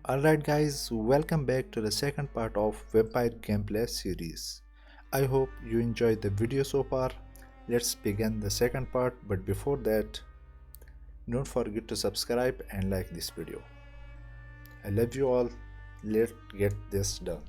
Alright guys, welcome back to the second part of Vampire gameplay series. I hope you enjoyed the video so far. Let's begin the second part, but before that, don't forget to subscribe and like this video. I love you all. Let's get this done.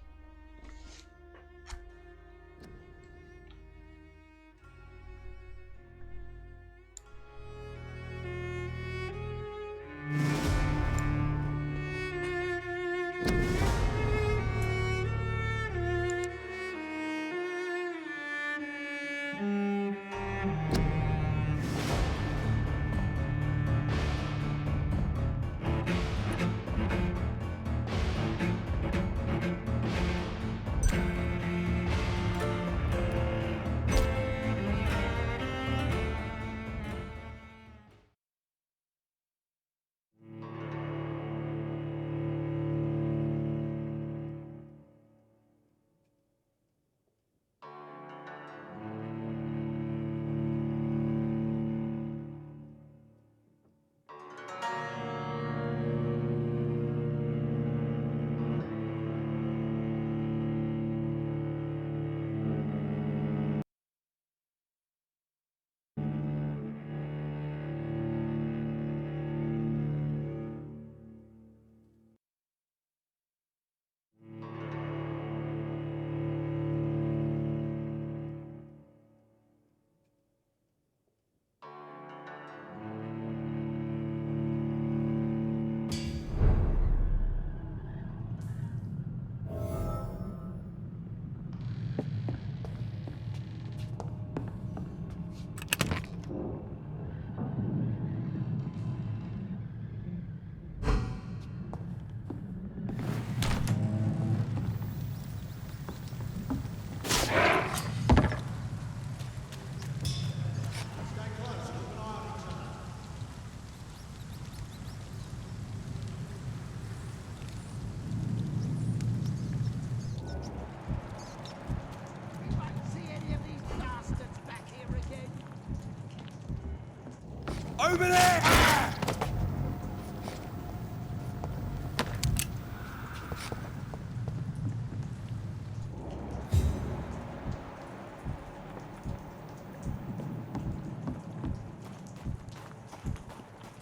Over there!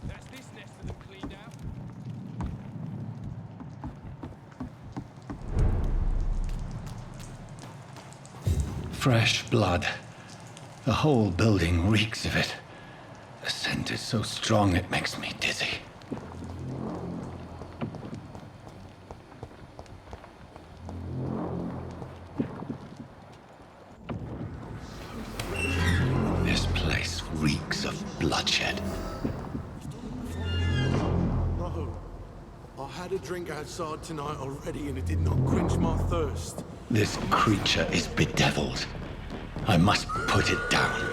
That's this nest of them cleaned out. Fresh blood. The whole building reeks of it. The scent is so strong it makes me dizzy. This place reeks of bloodshed. No. I had a drink outside tonight already and it did not quench my thirst. This creature is bedeviled. I must put it down.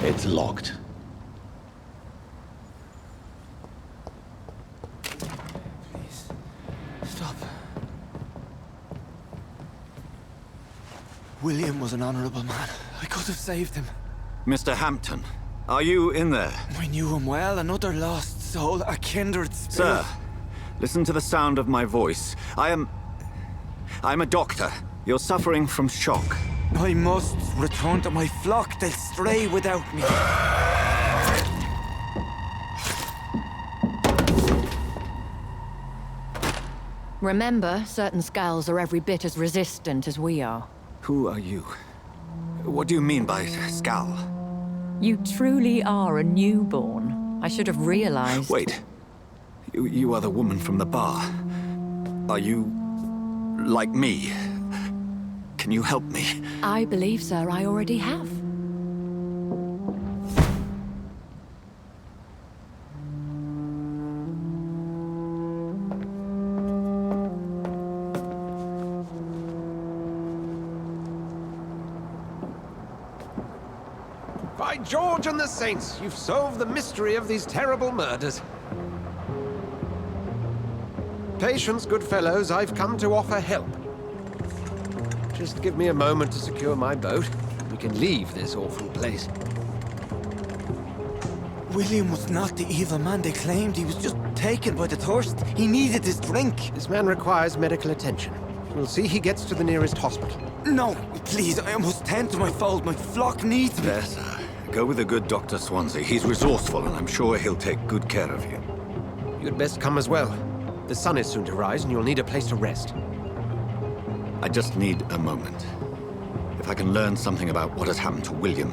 It's locked. Please, stop. William was an honorable man. I could have saved him. Mr. Hampton, are you in there? I knew him well, another lost soul, a kindred spirit. Sir, listen to the sound of my voice. I'm a doctor. You're suffering from shock. I must return to my flock. They'll stray without me. Remember, certain skulls are every bit as resistant as we are. Who are you? What do you mean by scowl? You truly are a newborn. I should have realized. Wait. You are the woman from the bar. Are you like me? Can you help me? I believe, sir, I already have. By George and the Saints, you've solved the mystery of these terrible murders. Patience, good fellows, I've come to offer help. Just give me a moment to secure my boat. We can leave this awful place. William was not the evil man they claimed. He was just taken by the thirst. He needed his drink. This man requires medical attention. We'll see he gets to the nearest hospital. No, please, I must tend to my fold. My flock needs me. Yes, sir. Go with the good Dr. Swansea. He's resourceful, and I'm sure he'll take good care of you. You'd best come as well. The sun is soon to rise, and you'll need a place to rest. I just need a moment. If I can learn something about what has happened to William,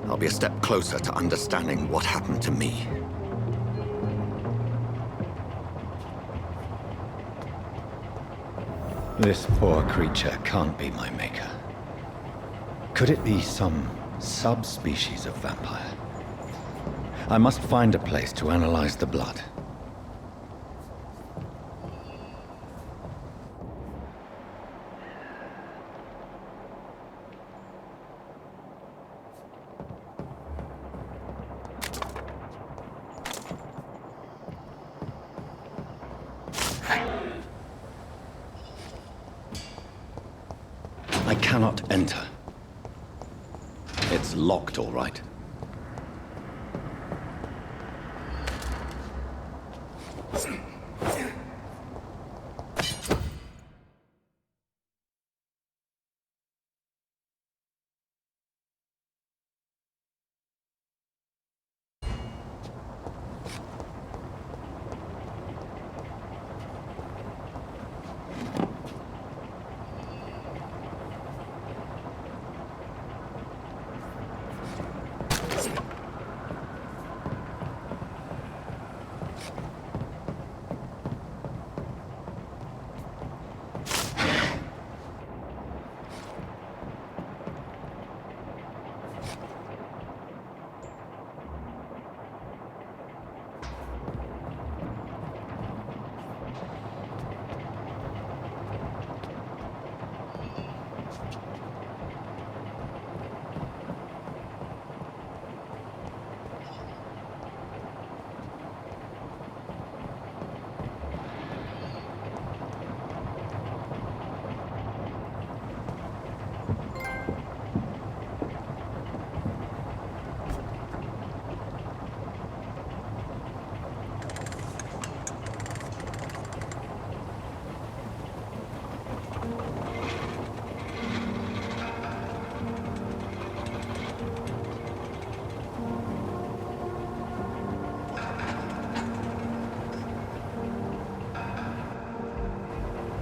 I'll be a step closer to understanding what happened to me. This poor creature can't be my maker. Could it be some subspecies of vampire? I must find a place to analyze the blood. I cannot enter. It's locked, all right.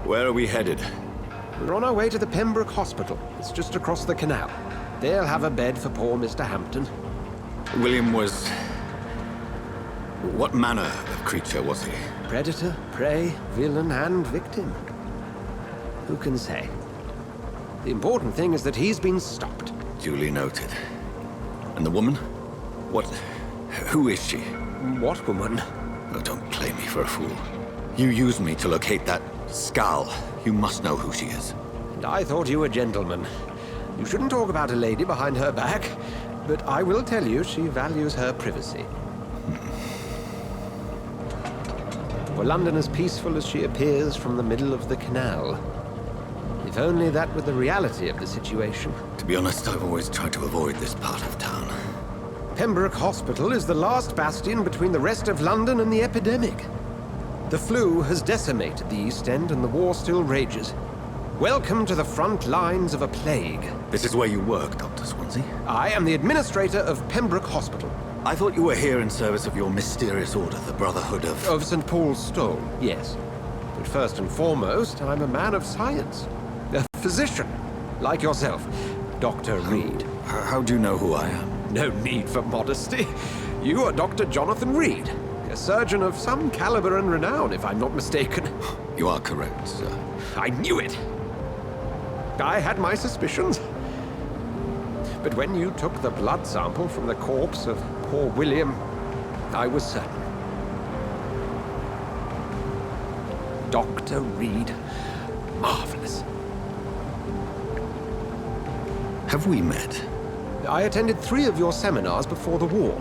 Where are we headed? We're on our way to the Pembroke Hospital. It's just across the canal. They'll have a bed for poor Mr. Hampton. William was... What manner of creature was he? Predator, prey, villain, and victim. Who can say? The important thing is that he's been stopped. Duly noted. And the woman? What... Who is she? What woman? Oh, don't play me for a fool. You used me to locate that skull. You must know who she is. And I thought you a gentleman. You shouldn't talk about a lady behind her back, but I will tell you she values her privacy. Were London as peaceful as she appears from the middle of the canal? If only that were the reality of the situation. To be honest, I've always tried to avoid this part of town. Pembroke Hospital is the last bastion between the rest of London and the epidemic. The flu has decimated the East End and the war still rages. Welcome to the front lines of a plague. This is where you work, Dr. Swansea? I am the administrator of Pembroke Hospital. I thought you were here in service of your mysterious order, the Brotherhood of... Of St. Paul's Stone, yes. But first and foremost, I'm a man of science. A physician, like yourself, Dr. Reed. How do you know who I am? No need for modesty. You are Dr. Jonathan Reed, a surgeon of some caliber and renown, if I'm not mistaken. You are correct, sir. I knew it! I had my suspicions. But when you took the blood sample from the corpse of poor William, I was certain. Dr. Reed. Marvelous. Have we met? I attended 3 of your seminars before the war.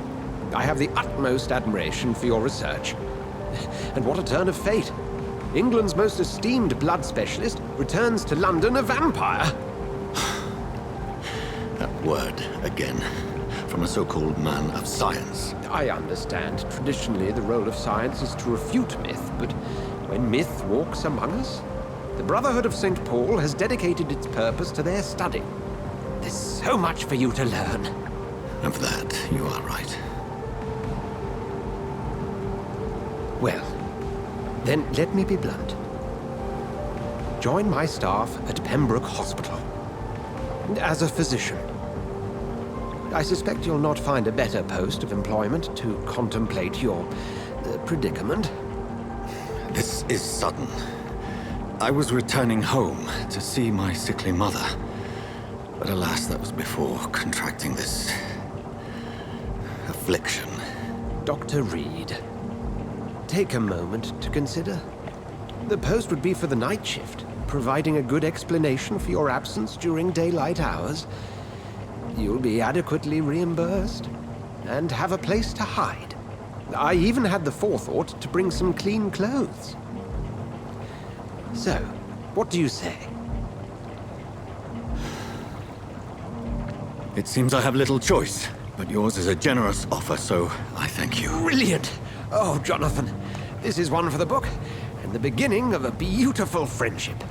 I have the utmost admiration for your research. And what a turn of fate. England's most esteemed blood specialist returns to London a vampire. That word again. From a so-called man of science. I understand. Traditionally, the role of science is to refute myth, but when myth walks among us, the Brotherhood of St. Paul has dedicated its purpose to their study. There's so much for you to learn. Of that, you are right. Well, then let me be blunt. Join my staff at Pembroke Hospital. As a physician. I suspect you'll not find a better post of employment to contemplate your predicament. This is sudden. I was returning home to see my sickly mother. But alas, that was before contracting this affliction. Dr. Reed, take a moment to consider. The post would be for the night shift, providing a good explanation for your absence during daylight hours. You'll be adequately reimbursed and have a place to hide. I even had the forethought to bring some clean clothes. So, what do you say? It seems I have little choice, but yours is a generous offer, so I thank you. Brilliant! Oh, Jonathan, this is one for the book, and the beginning of a beautiful friendship.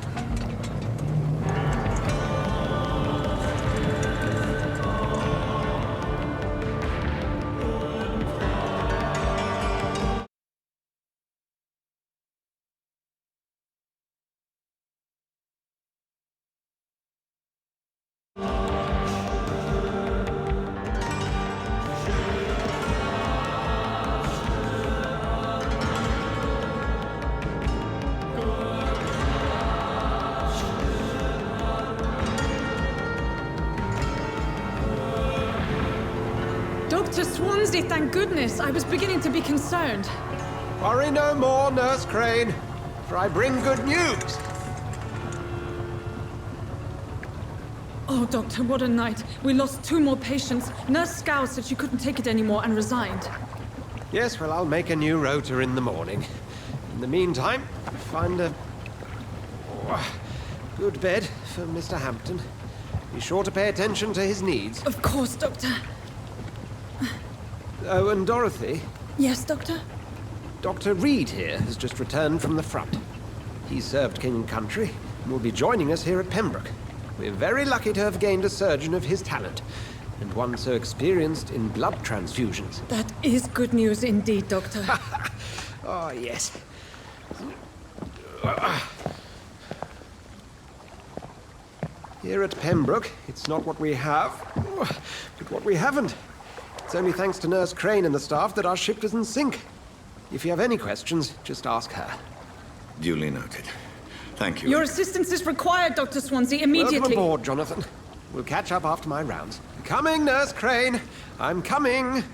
Dr. Swansea, thank goodness. I was beginning to be concerned. Worry no more, Nurse Crane, for I bring good news. Oh, Doctor, what a night. We lost 2 more patients. Nurse Scow said she couldn't take it anymore and resigned. Yes, well, I'll make a new rota in the morning. In the meantime, find a good bed for Mr. Hampton. Be sure to pay attention to his needs. Of course, Doctor. Oh, and Dorothy, Yes, Doctor? Dr. Reed here has just returned from the front. He served King and Country and will be joining us here at Pembroke. We're very lucky to have gained a surgeon of his talent, and one so experienced in blood transfusions. That is good news indeed, Doctor. Oh, yes. Here at Pembroke, it's not what we have, but what we haven't. It's only thanks to Nurse Crane and the staff that our ship doesn't sink. If you have any questions, just ask her. Duly noted. Thank you. Your assistance is required, Dr. Swansea, immediately. Welcome aboard, Jonathan. We'll catch up after my rounds. Coming, Nurse Crane. I'm coming.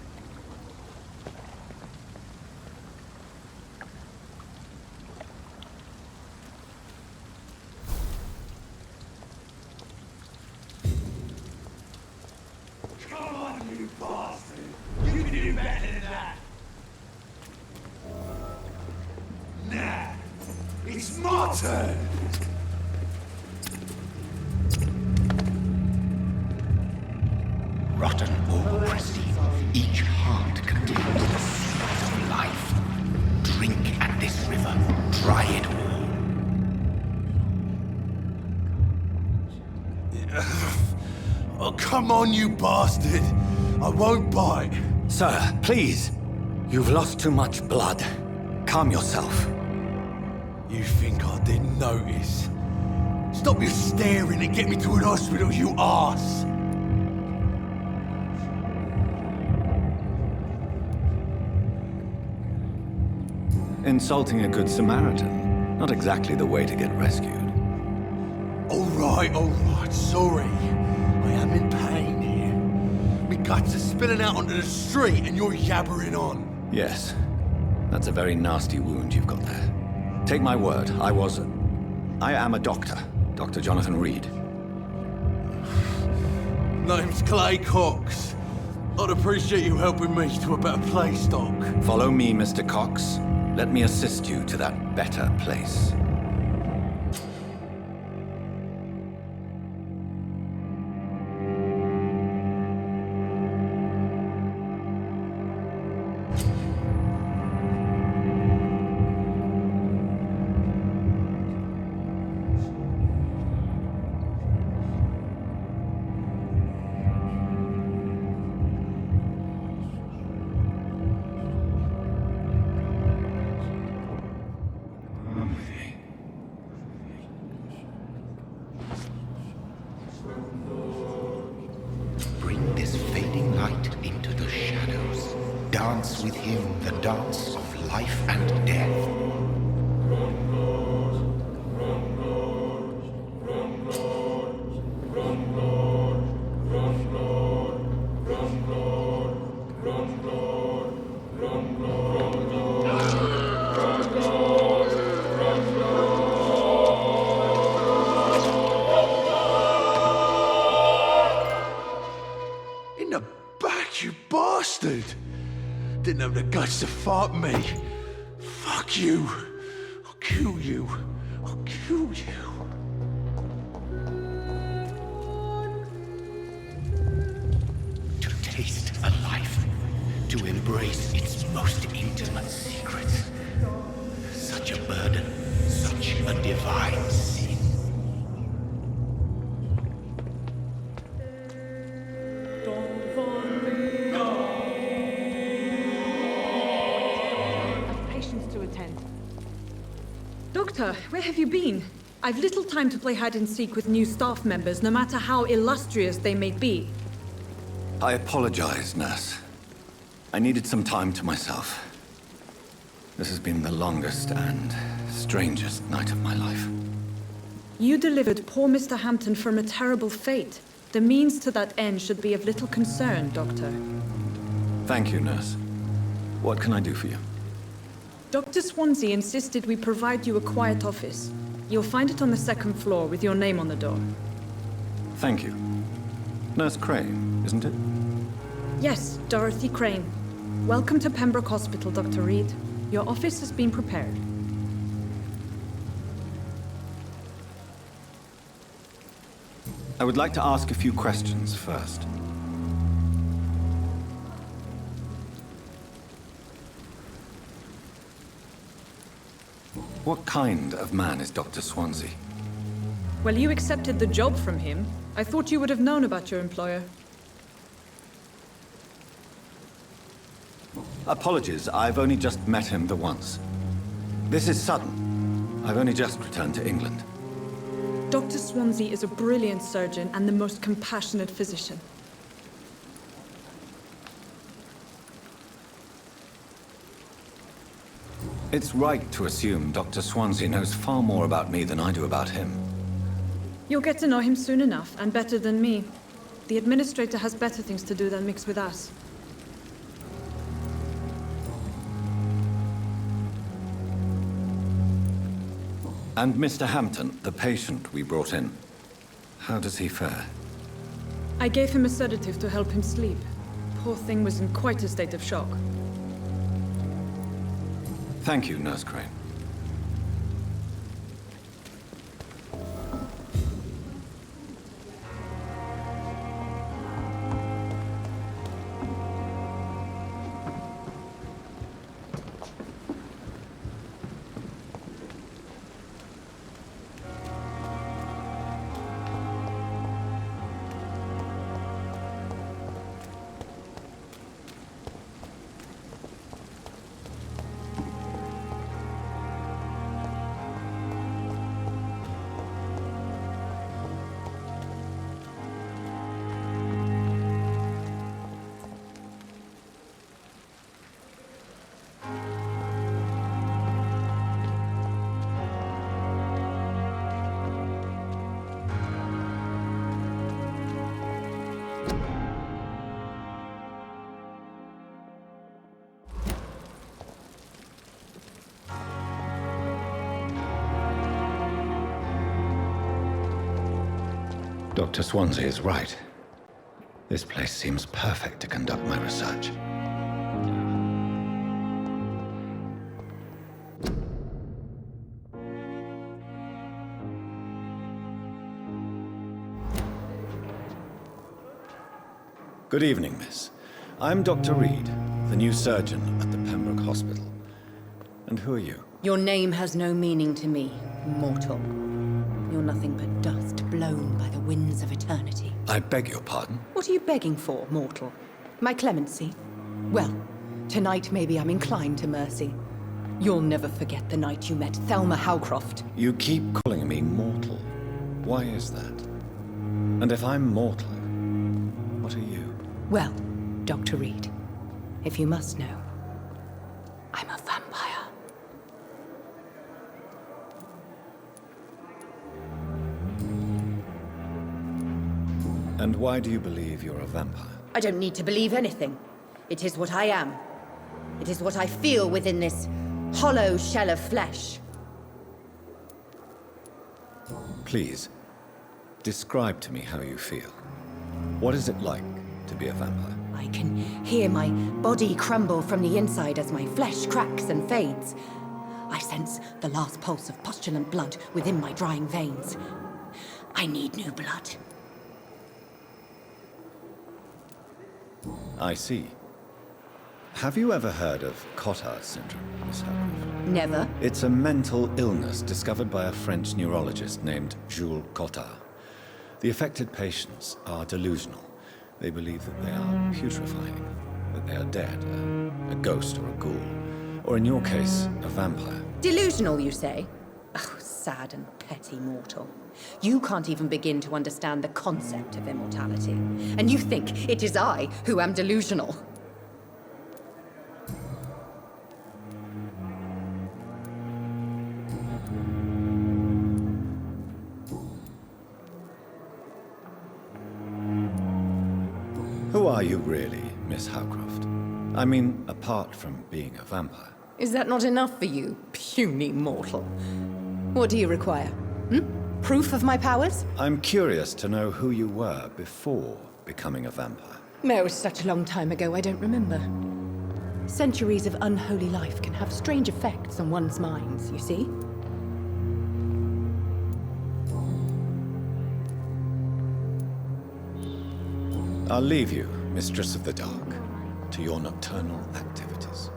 Come on, you bastard! You can do better than that! Nah, it's my turn! Rotten ore, Christie. Each heart contains the seed of life. Drink at this river. Try it all. Oh, come on, you bastard! I won't bite! Sir, please. You've lost too much blood. Calm yourself. You think I didn't notice? Stop your staring and get me to an hospital, you arse! Insulting a good Samaritan. Not exactly the way to get rescued. All right. alright, sorry. I am in pain here. Me guts are spilling out onto the street and you're yabbering on. Yes. That's a very nasty wound you've got there. Take my word, I am a doctor. Dr. Jonathan Reed. Name's Clay Cox. I'd appreciate you helping me to a better place, Doc. Follow me, Mr. Cox. Let me assist you to that better place. Bring this fading light into the shadows. Dance with him the dance of life and death. In the back, you bastard! Didn't have the guts to fight me. Fuck you. I'll kill you. I'll kill you. To taste a life, to embrace its most intimate secrets. Such a burden, such a divine sin. Patients to attend. Doctor, where have you been? I've little time to play hide and seek with new staff members, no matter how illustrious they may be. I apologize, nurse. I needed some time to myself. This has been the longest and strangest night of my life. You delivered poor Mr. Hampton from a terrible fate. The means to that end should be of little concern, Doctor. Thank you, nurse. What can I do for you? Dr. Swansea insisted we provide you a quiet office. You'll find it on the second floor with your name on the door. Thank you. Nurse Crane, isn't it? Yes, Dorothy Crane. Welcome to Pembroke Hospital, Dr. Reed. Your office has been prepared. I would like to ask a few questions first. What kind of man is Dr. Swansea? Well, you accepted the job from him. I thought you would have known about your employer. Apologies, I've only just met him the once. This is sudden. I've only just returned to England. Dr. Swansea is a brilliant surgeon and the most compassionate physician. It's right to assume Dr. Swansea knows far more about me than I do about him. You'll get to know him soon enough, and better than me. The administrator has better things to do than mix with us. And Mr. Hampton, the patient we brought in, how does he fare? I gave him a sedative to help him sleep. Poor thing was in quite a state of shock. Thank you, Nurse Crane. Dr. Swansea is right. This place seems perfect to conduct my research. Good evening, miss. I'm Dr. Reed, the new surgeon at the Pembroke Hospital. And who are you? Your name has no meaning to me, mortal. You're nothing but dust blown by the winds of eternity. I beg your pardon? What are you begging for, mortal? My clemency? Well, tonight maybe I'm inclined to mercy. You'll never forget the night you met Thelma Howcroft. You keep calling me mortal. Why is that? And if I'm mortal, what are you? Well, Dr. Reed, if you must know, I'm a vampire. And why do you believe you're a vampire? I don't need to believe anything. It is what I am. It is what I feel within this hollow shell of flesh. Please, describe to me how you feel. What is it like to be a vampire? I can hear my body crumble from the inside as my flesh cracks and fades. I sense the last pulse of postulant blood within my drying veins. I need new blood. I see. Have you ever heard of Cotard syndrome, Miss Howcroft? Never. It's a mental illness discovered by a French neurologist named Jules Cotard. The affected patients are delusional. They believe that they are putrefying, that they are dead, a ghost or a ghoul, or in your case, a vampire. Delusional, you say? Oh, sad and petty mortal. You can't even begin to understand the concept of immortality. And you think it is I who am delusional. Who are you really, Miss Howcroft? I mean, apart from being a vampire. Is that not enough for you, puny mortal? What do you require? Proof of my powers? I'm curious to know who you were before becoming a vampire. No, it's such a long time ago, I don't remember. Centuries of unholy life can have strange effects on one's minds, you see? I'll leave you, Mistress of the Dark, to your nocturnal activities.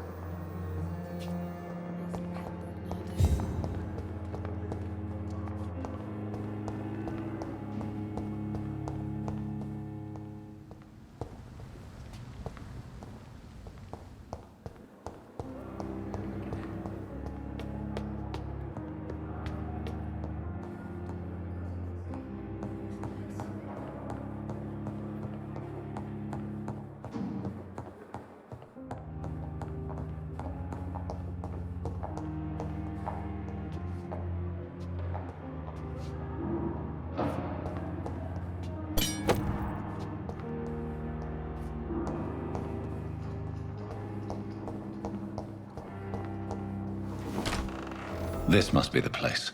This must be the place.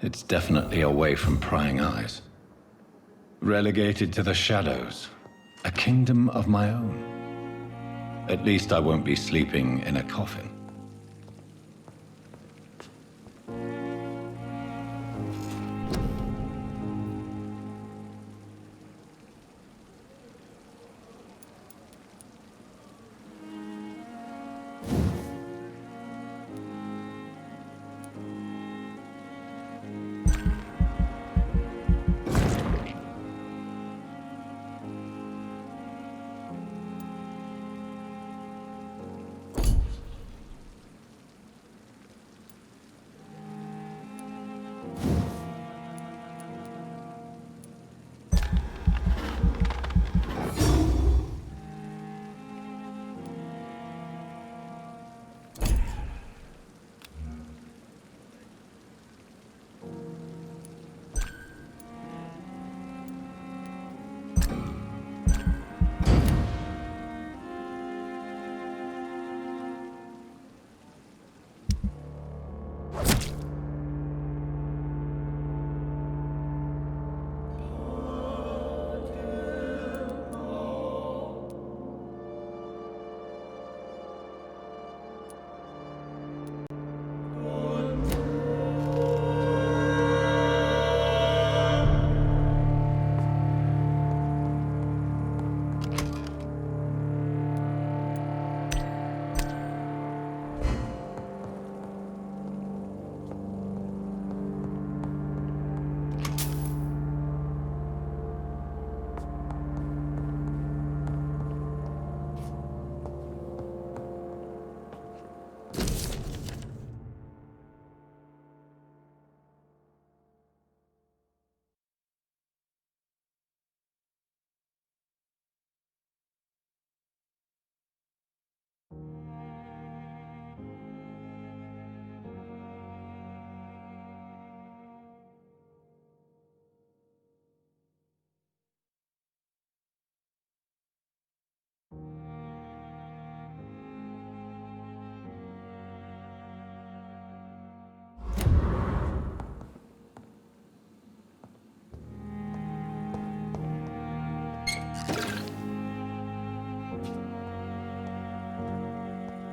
It's definitely away from prying eyes. Relegated to the shadows. A kingdom of my own. At least I won't be sleeping in a coffin.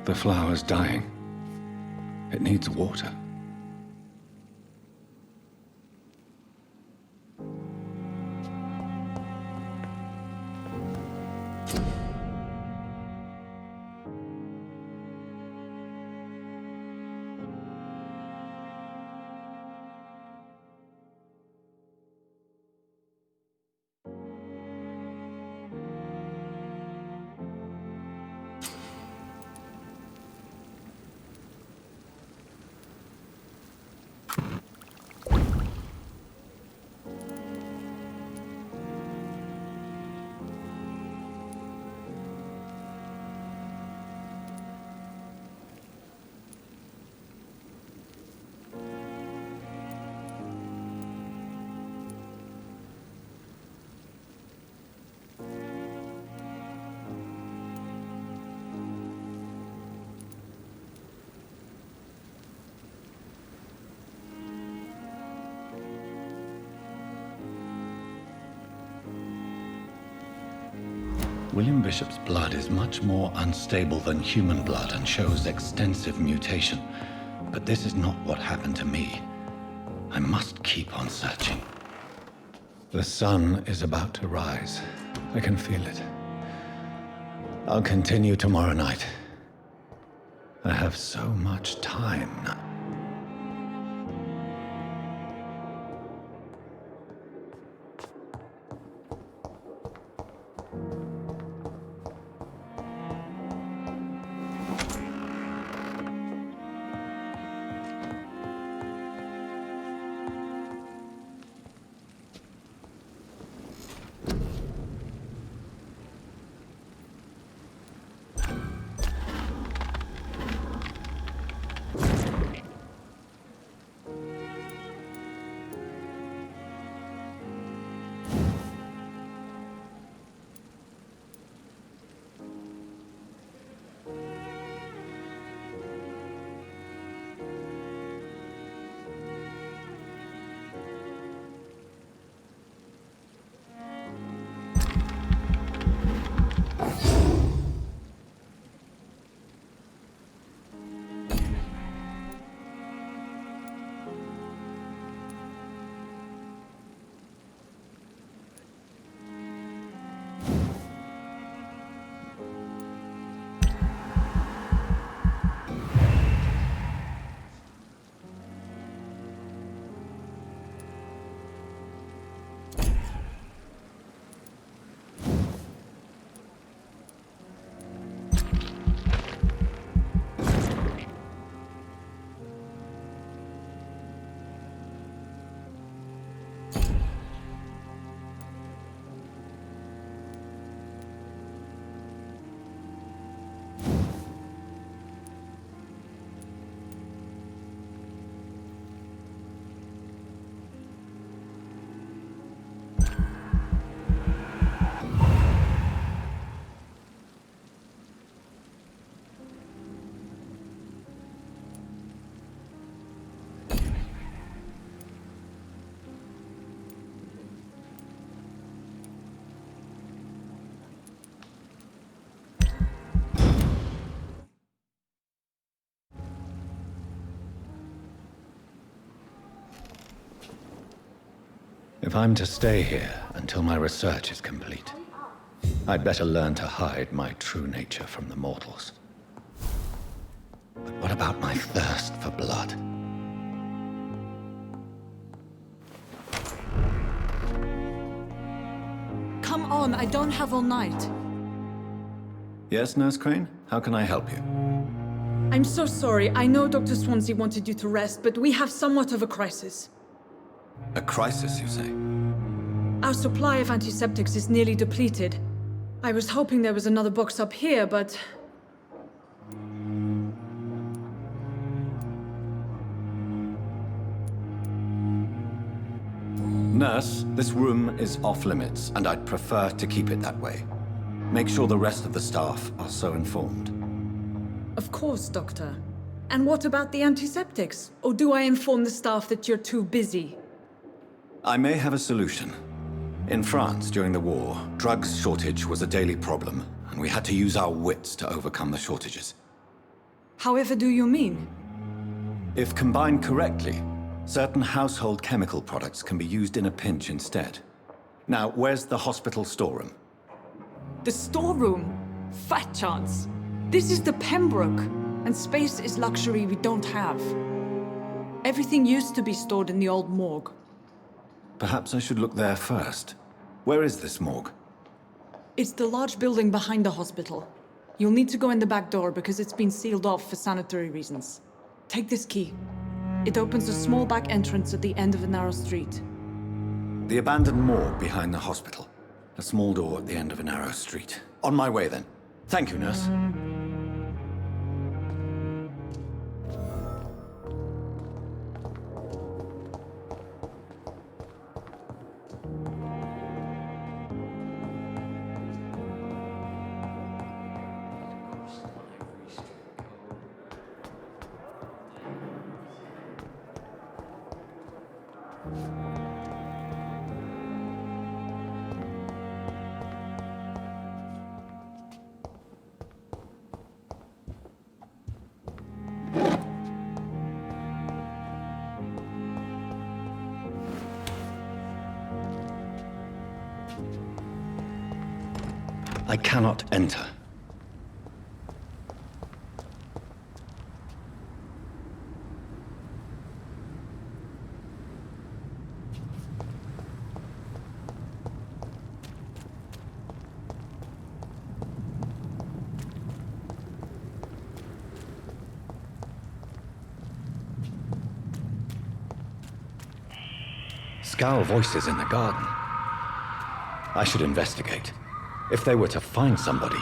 The flower's dying. It needs water. William Bishop's blood is much more unstable than human blood and shows extensive mutation. But this is not what happened to me. I must keep on searching. The sun is about to rise. I can feel it. I'll continue tomorrow night. I have so much time now. If I'm to stay here until my research is complete, I'd better learn to hide my true nature from the mortals. But what about my thirst for blood? Come on, I don't have all night. Yes, Nurse Crane? How can I help you? I'm so sorry. I know Dr. Swansea wanted you to rest, but we have somewhat of a crisis. A crisis, you say? Our supply of antiseptics is nearly depleted. I was hoping there was another box up here, but... Nurse, this room is off limits, and I'd prefer to keep it that way. Make sure the rest of the staff are so informed. Of course, Doctor. And what about the antiseptics? Or do I inform the staff that you're too busy? I may have a solution, In France, during the war, drugs shortage was a daily problem, and we had to use our wits to overcome the shortages. However do you mean? If combined correctly, certain household chemical products can be used in a pinch instead. Now, where's the hospital storeroom? The storeroom? Fat chance. This is the Pembroke, and space is luxury we don't have. Everything used to be stored in the old morgue. Perhaps I should look there first. Where is this morgue? It's the large building behind the hospital. You'll need to go in the back door because it's been sealed off for sanitary reasons. Take this key. It opens a small back entrance at the end of a narrow street. The abandoned morgue behind the hospital. A small door at the end of a narrow street. On my way then. Thank you, nurse. I cannot enter. Scowl voices in the garden. I should investigate. If they were to find somebody.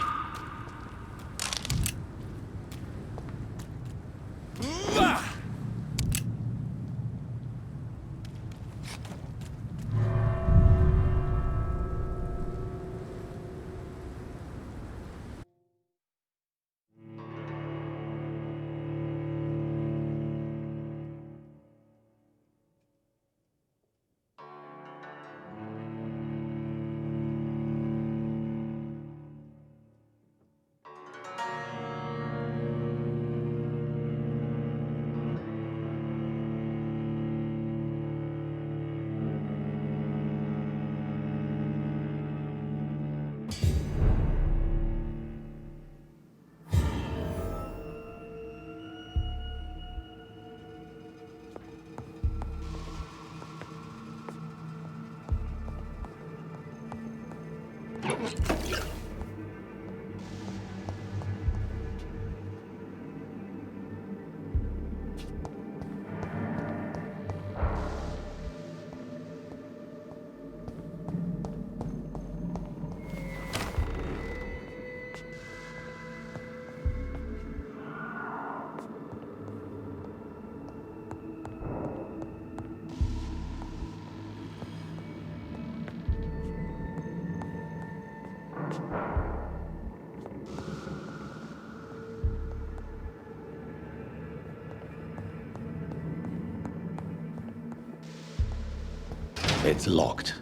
It's locked.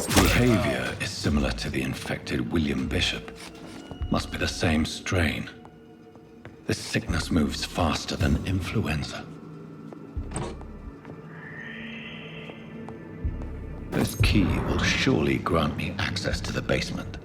Behavior is similar to the infected William Bishop. Must be the same strain. This sickness moves faster than influenza. This key will surely grant me access to the basement.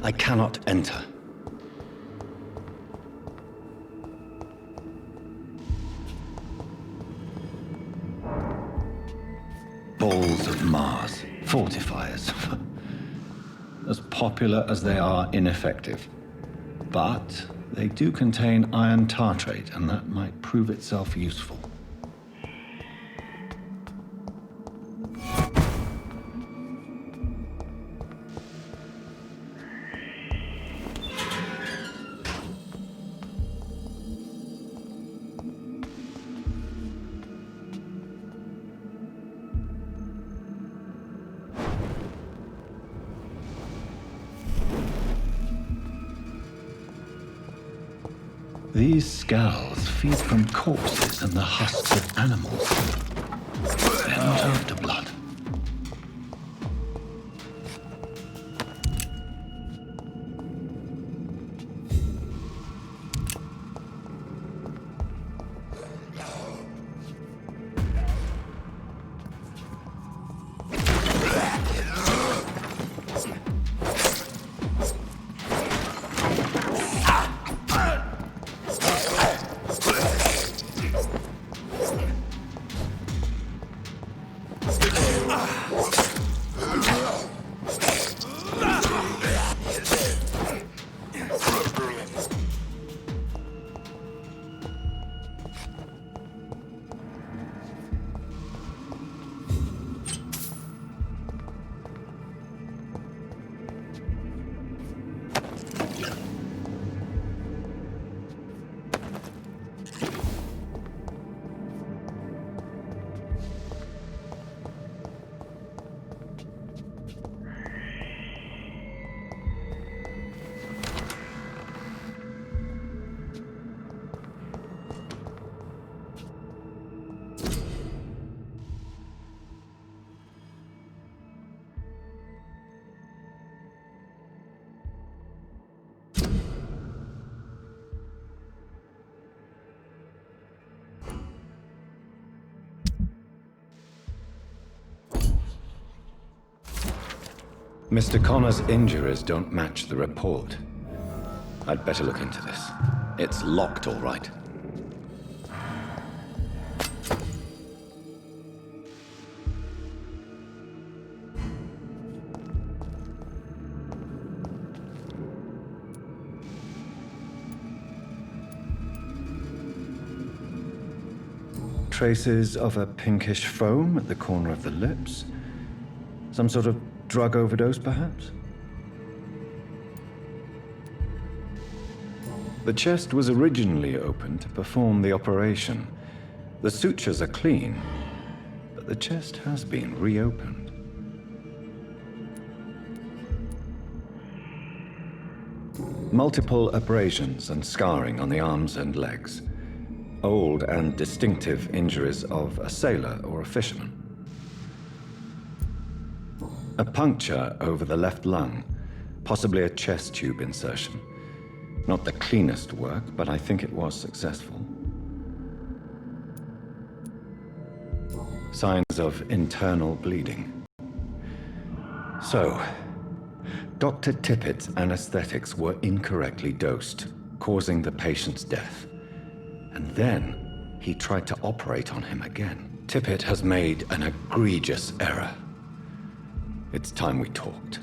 I cannot enter. Balls of Mars, fortifiers. As popular as they are ineffective. But they do contain iron tartrate, and that might prove itself useful. These scowls feed from corpses and the husks of animals. They're not after blood. Mr. Connor's injuries don't match the report. I'd better look into this. It's locked, all right. Traces of a pinkish foam at the corner of the lips. Some sort of drug overdose, perhaps? The chest was originally opened to perform the operation. The sutures are clean, but the chest has been reopened. Multiple abrasions and scarring on the arms and legs. Old and distinctive injuries of a sailor or a fisherman. A puncture over the left lung, possibly a chest tube insertion. Not the cleanest work, but I think it was successful. Signs of internal bleeding. So, Dr. Tippett's anesthetics were incorrectly dosed, causing the patient's death. And then he tried to operate on him again. Tippett has made an egregious error. It's time we talked.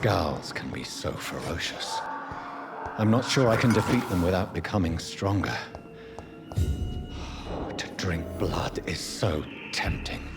scowls can be so ferocious. I'm not sure I can defeat them without becoming stronger. To drink blood is so tempting.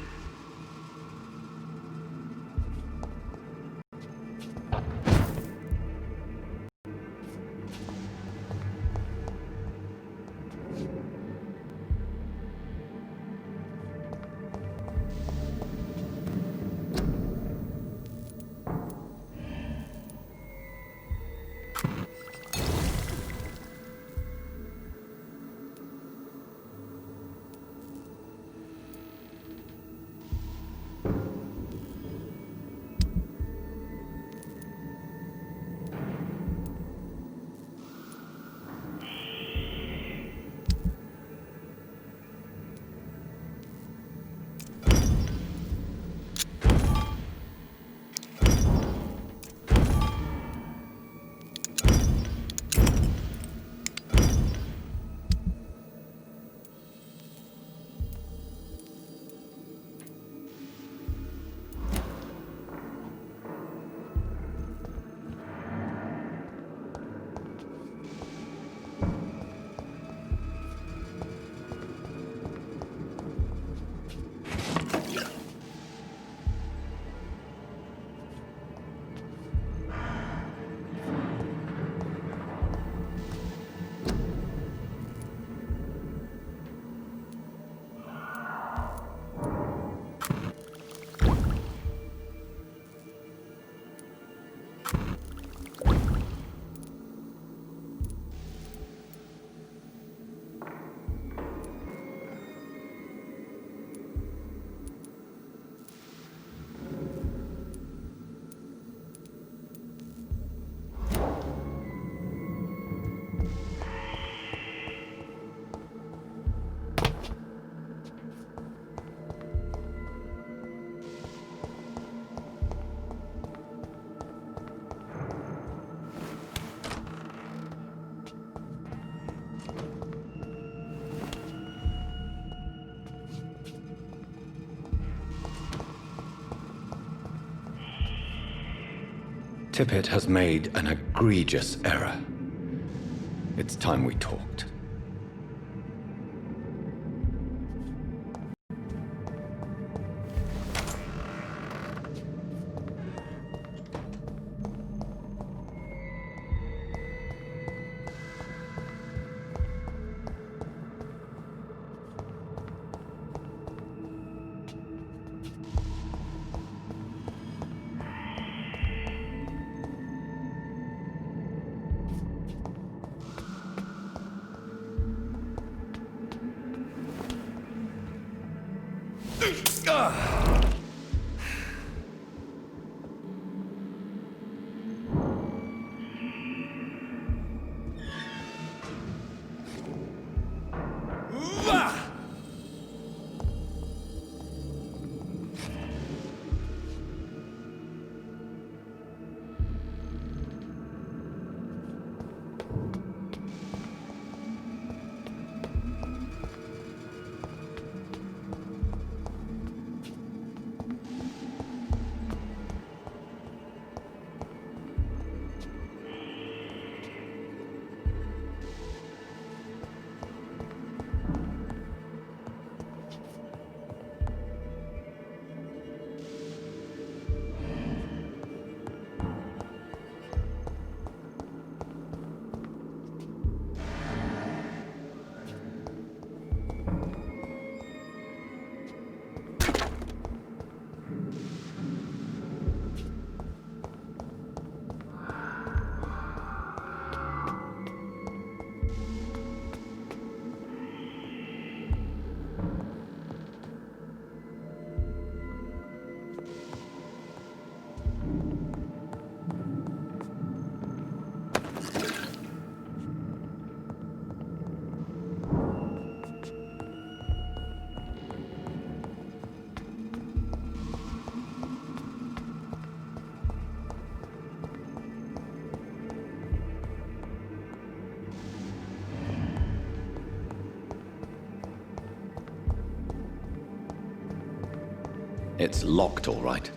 Tippett has made an egregious error. It's time we talked. It's locked, all right.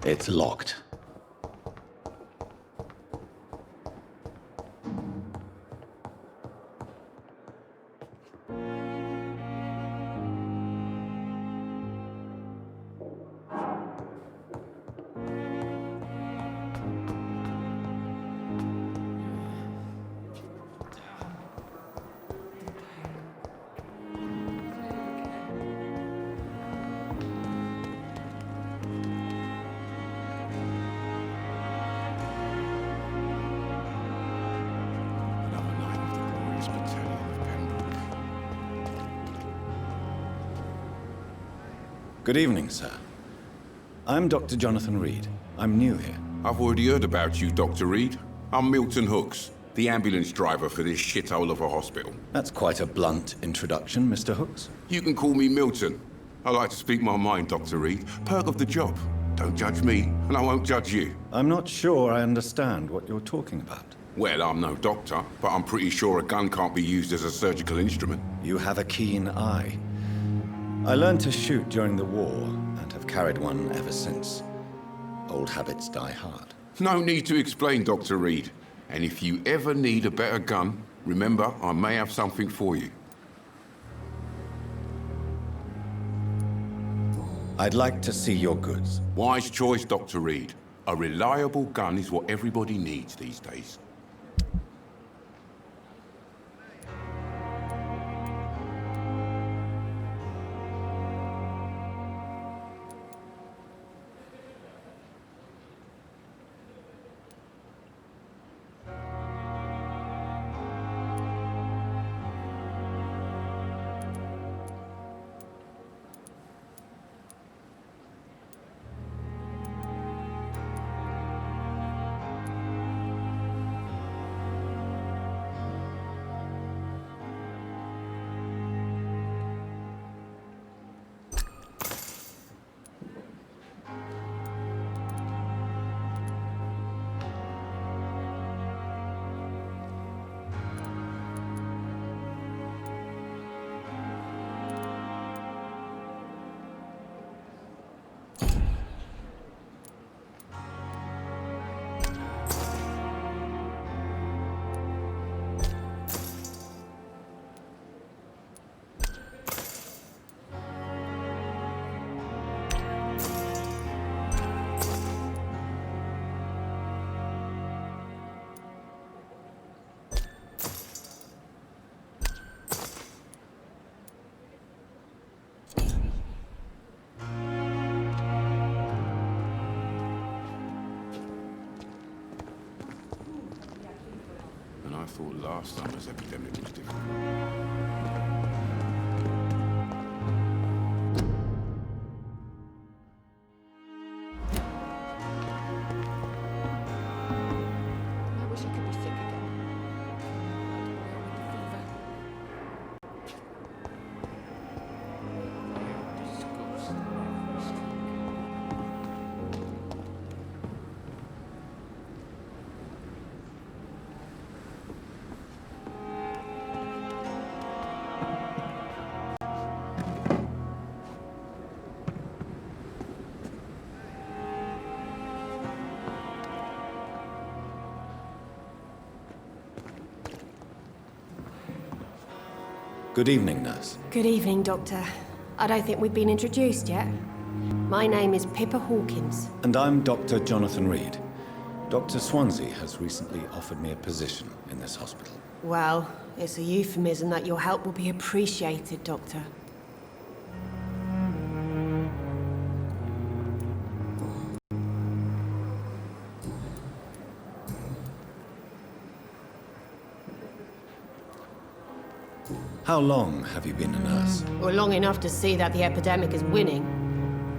It's locked. Another night of the glorious battalion of Pembroke. Good evening, sir. I'm Dr. Jonathan Reed. I'm new here. I've already heard about you, Dr. Reed. I'm Milton Hooks, the ambulance driver for this shithole of a hospital. That's quite a blunt introduction, Mr. Hooks. You can call me Milton. I like to speak my mind, Dr. Reed. Perk of the job. Don't judge me, and I won't judge you. I'm not sure I understand what you're talking about. Well, I'm no doctor, but I'm pretty sure a gun can't be used as a surgical instrument. You have a keen eye. I learned to shoot during the war, and have carried one ever since. Old habits die hard. No need to explain, Dr. Reed. And if you ever need a better gun, remember, I may have something for you. I'd like to see your goods. Wise choice, Dr. Reed. A reliable gun is what everybody needs these days. I thought last summer's epidemic was different. I wish I could be sick again. Good evening, nurse. Good evening, Doctor. I don't think we've been introduced yet. My name is Pippa Hawkins. And I'm Dr. Jonathan Reed. Dr. Swansea has recently offered me a position in this hospital. Well, it's a euphemism that your help will be appreciated, Doctor. How long have you been a nurse? Well, long enough to see that the epidemic is winning.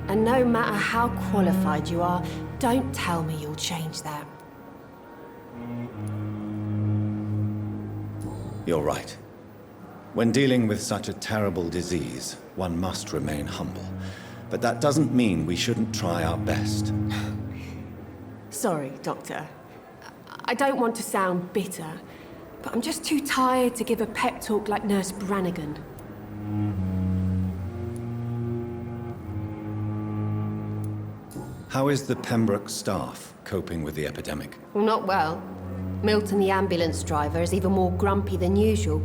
And no matter how qualified you are, don't tell me you'll change that. You're right. When dealing with such a terrible disease, one must remain humble. But that doesn't mean we shouldn't try our best. Sorry, Doctor. I don't want to sound bitter, but I'm just too tired to give a pep talk like Nurse Brannigan. How is the Pembroke staff coping with the epidemic? Well, not well. Milton, the ambulance driver, is even more grumpy than usual,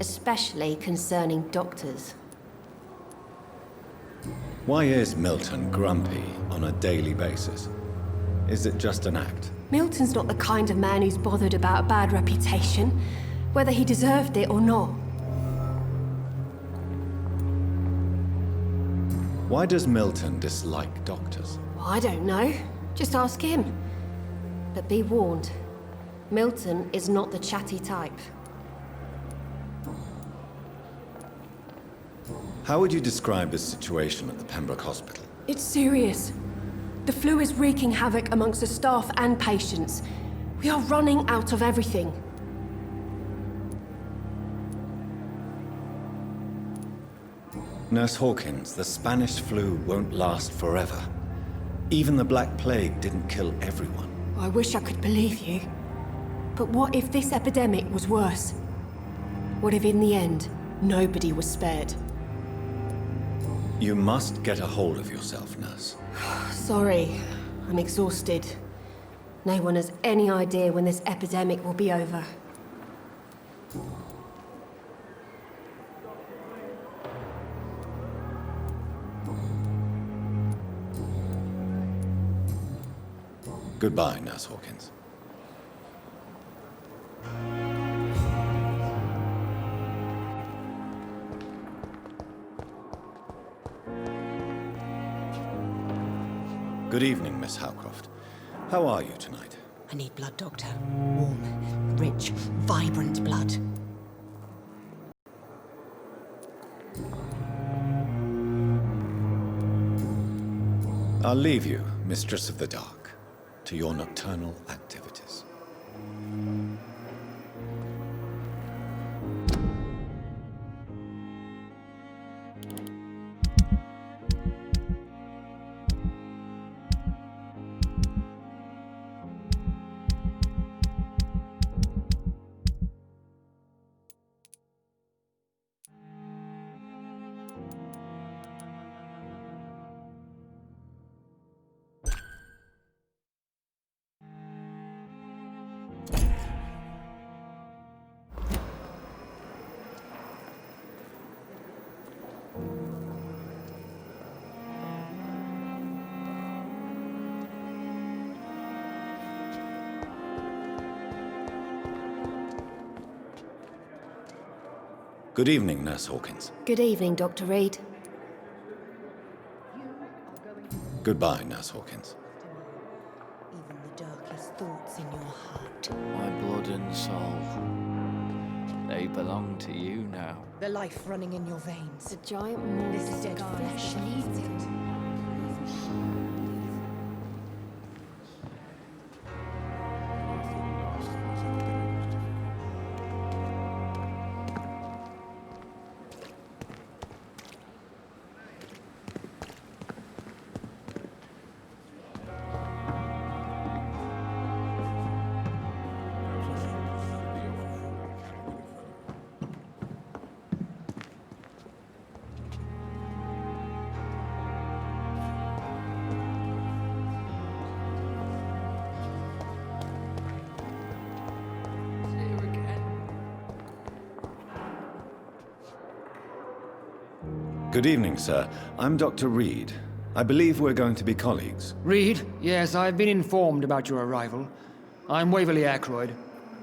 especially concerning doctors. Why is Milton grumpy on a daily basis? Is it just an act? Milton's not the kind of man who's bothered about a bad reputation, whether he deserved it or not. Why does Milton dislike doctors? Well, I don't know. Just ask him. But be warned, Milton is not the chatty type. How would you describe the situation at the Pembroke Hospital? It's serious. The flu is wreaking havoc amongst the staff and patients. We are running out of everything. Nurse Hawkins, the Spanish flu won't last forever. Even the Black Plague didn't kill everyone. I wish I could believe you. But what if this epidemic was worse? What if in the end, nobody was spared? You must get a hold of yourself, nurse. Sorry, I'm exhausted. No one has any idea when this epidemic will be over. Goodbye, Nurse Hawkins. Good evening, Miss Howcroft. How are you tonight? I need blood, Doctor. Warm, rich, vibrant blood. I'll leave you, Mistress of the Dark, to your nocturnal activities. Good evening, Nurse Hawkins. Good evening, Dr. Reed. Goodbye, Nurse Hawkins. Even the darkest thoughts in your heart. My blood and soul. They belong to you now. The life running in your veins. The giant moon This dead flesh needs it. Good evening, sir. I'm Dr. Reed. I believe we're going to be colleagues. Reed? Yes, I've been informed about your arrival. I'm Waverly Ackroyd.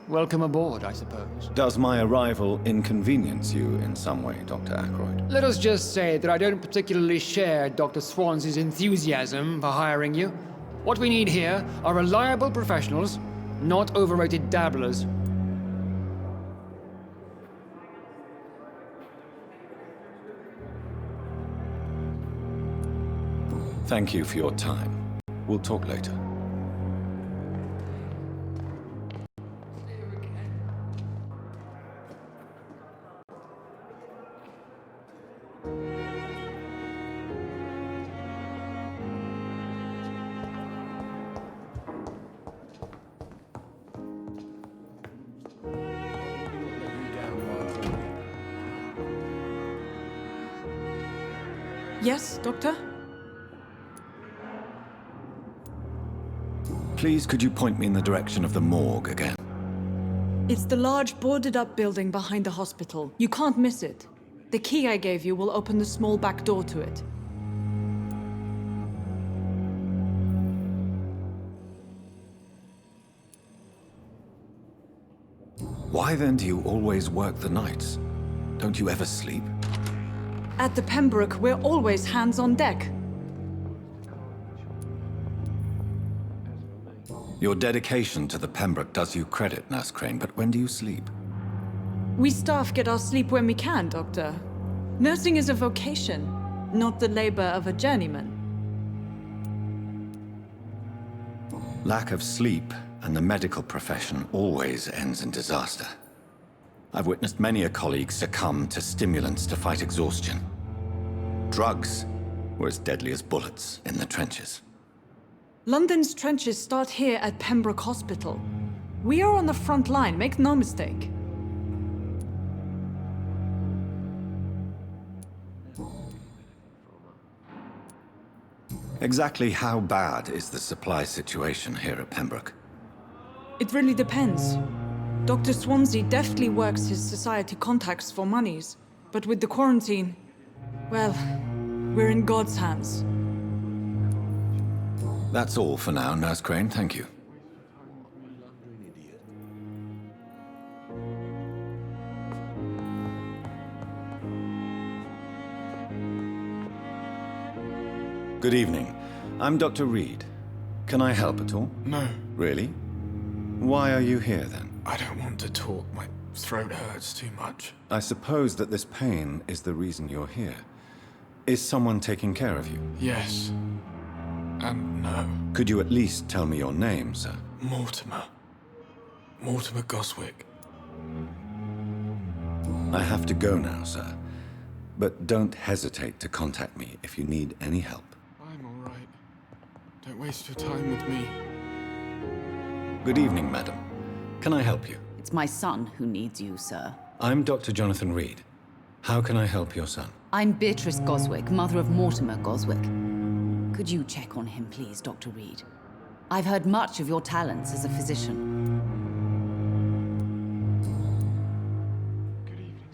Welcome aboard, I suppose. Does my arrival inconvenience you in some way, Dr. Ackroyd? Let us just say that I don't particularly share Dr. Swans's enthusiasm for hiring you. What we need here are reliable professionals, not overrated dabblers. Thank you for your time. We'll talk later. Yes, Doctor? Please, could you point me in the direction of the morgue again? It's the large boarded-up building behind the hospital. You can't miss it. The key I gave you will open the small back door to it. Why then do you always work the nights? Don't you ever sleep? At the Pembroke, we're always hands on deck. Your dedication to the Pembroke does you credit, Nurse Crane, but when do you sleep? We staff get our sleep when we can, Doctor. Nursing is a vocation, not the labor of a journeyman. Lack of sleep and the medical profession always ends in disaster. I've witnessed many a colleague succumb to stimulants to fight exhaustion. Drugs were as deadly as bullets in the trenches. London's trenches start here at Pembroke Hospital. We are on the front line, make no mistake. Exactly how bad is the supply situation here at Pembroke? It really depends. Dr. Swansea deftly works his society contacts for monies, but with the quarantine, well, we're in God's hands. That's all for now, Nurse Crane, thank you. Good evening. I'm Dr. Reed. Can I help at all? No. Really? Why are you here then? I don't want to talk. My throat hurts too much. I suppose that this pain is the reason you're here. Is someone taking care of you? Yes. And no. Could you at least tell me your name, sir? Mortimer. Mortimer Goswick. I have to go now, sir. But don't hesitate to contact me if you need any help. I'm all right. Don't waste your time with me. Good evening, madam. Can I help you? It's my son who needs you, sir. I'm Dr. Jonathan Reed. How can I help your son? I'm Beatrice Goswick, mother of Mortimer Goswick. Could you check on him, please, Dr. Reed? I've heard much of your talents as a physician. Good evening,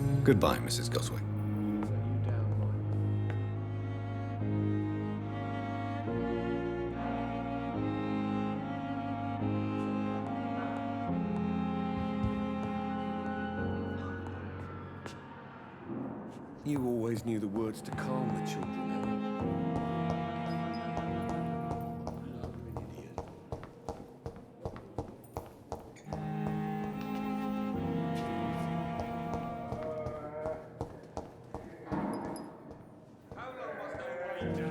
sir. Goodbye, Mrs. Goswick. You always knew the words to calm the children, Ellen. How long must I wait?